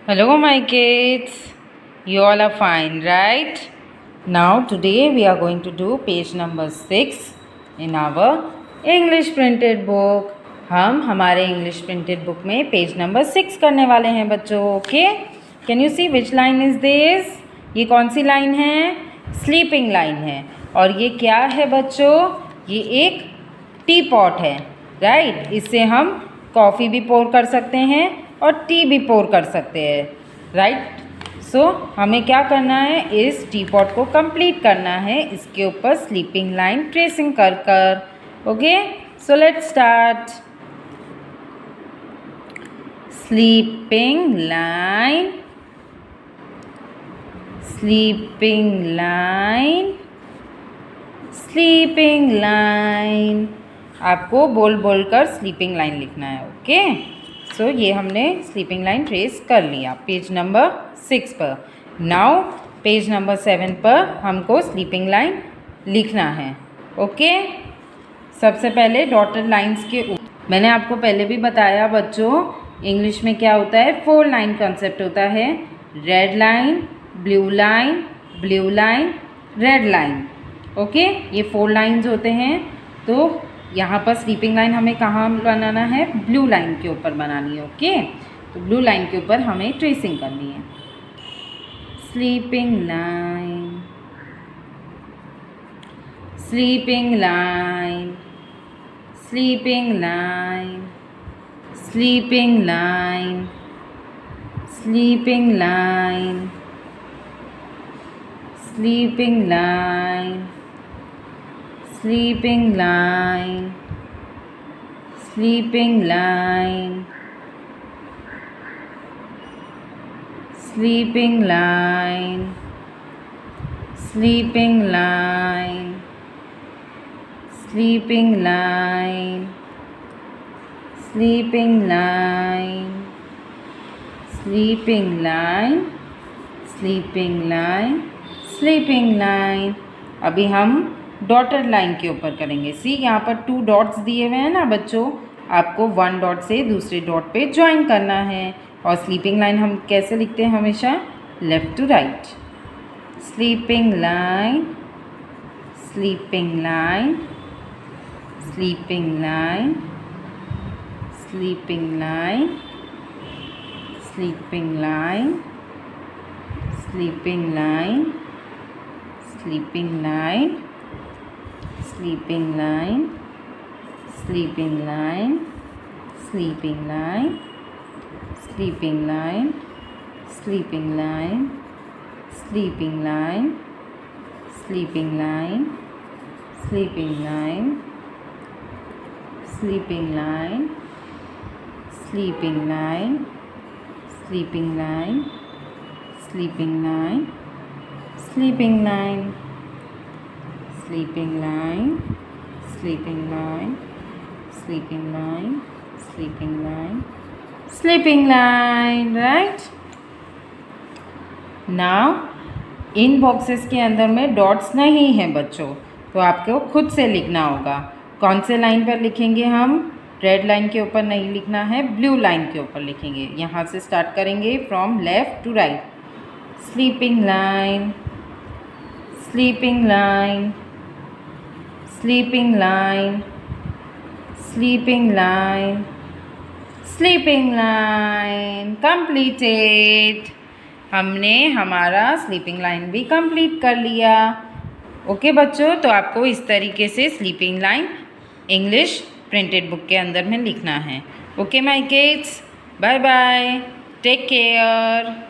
Hello my kids, you all are fine, right? Now today we are going to do page number 6 in our English printed book. हम हमारे English printed book में page number 6 करने वाले हैं बच्चों. Okay, can you see which line is this? ये कौन सी लाइन है? स्लीपिंग लाइन है. और ये क्या है बच्चों? ये एक टी पॉट है, राइट? इससे हम कॉफ़ी भी पोर कर सकते हैं और टी भी पोर कर सकते हैं, राइट? सो हमें क्या करना है, इस टी पॉट को कंप्लीट करना है. इसके ऊपर स्लीपिंग लाइन ट्रेसिंग कर कर. Okay, so let's start. Sleeping line, sleeping line, sleeping line. आपको बोल बोल कर स्लीपिंग लाइन लिखना है. ओके, सो ये हमने स्लीपिंग लाइन ट्रेस कर लिया पेज नंबर 6 पर. नाउ पेज नंबर 7 पर हमको स्लीपिंग लाइन लिखना है. ओके, सबसे पहले डॉटेड लाइंस के ऊपर मैंने आपको पहले भी बताया बच्चों, इंग्लिश में क्या होता है, 4 लाइन कॉन्सेप्ट होता है. Red line, blue line, blue line, red line. Okay, ये 4 लाइंस होते हैं. तो यहाँ पर स्लीपिंग लाइन हमें कहाँ बनाना है? ब्लू लाइन के ऊपर बनानी है. ओके, तो ब्लू लाइन के ऊपर हमें ट्रेसिंग करनी है. Sleeping line, sleeping line, sleeping line, sleeping line, sleeping line, sleeping line, sleeping line, sleeping line, sleeping line, sleeping line, sleeping line, sleeping line, sleeping line, sleeping line, sleeping line. अभी हम dotted line के ऊपर करेंगे. सी, यहाँ पर 2 dots दिए हुए हैं ना बच्चों, आपको 1 डॉट से दूसरे डॉट पे ज्वाइन करना है. और स्लीपिंग लाइन हम कैसे लिखते हैं? हमेशा left to right. Sleeping line, sleeping line, sleeping line, sleeping line, sleeping line, sleeping line, sleeping line, sleeping line, sleeping line, sleeping line, sleeping line, sleeping line, sleeping line, sleeping line, sleeping line, sleeping line, sleeping line, sleeping line, sleeping line, sleeping line, sleeping line, sleeping line, sleeping line, sleeping line, sleeping line, right? Now in boxes के अंदर में dots नहीं हैं बच्चों, तो आपको खुद से लिखना होगा. कौन से लाइन पर लिखेंगे हम? रेड लाइन के ऊपर नहीं लिखना है, ब्लू लाइन के ऊपर लिखेंगे. यहाँ से स्टार्ट करेंगे from left to right. Sleeping line, sleeping line, sleeping line, sleeping line, sleeping line. Completed. हमने हमारा स्लीपिंग लाइन भी कंप्लीट कर लिया. ओके बच्चों, तो आपको इस तरीके से sleeping line English printed book के अंदर में लिखना है. Okay my kids, bye bye, take care.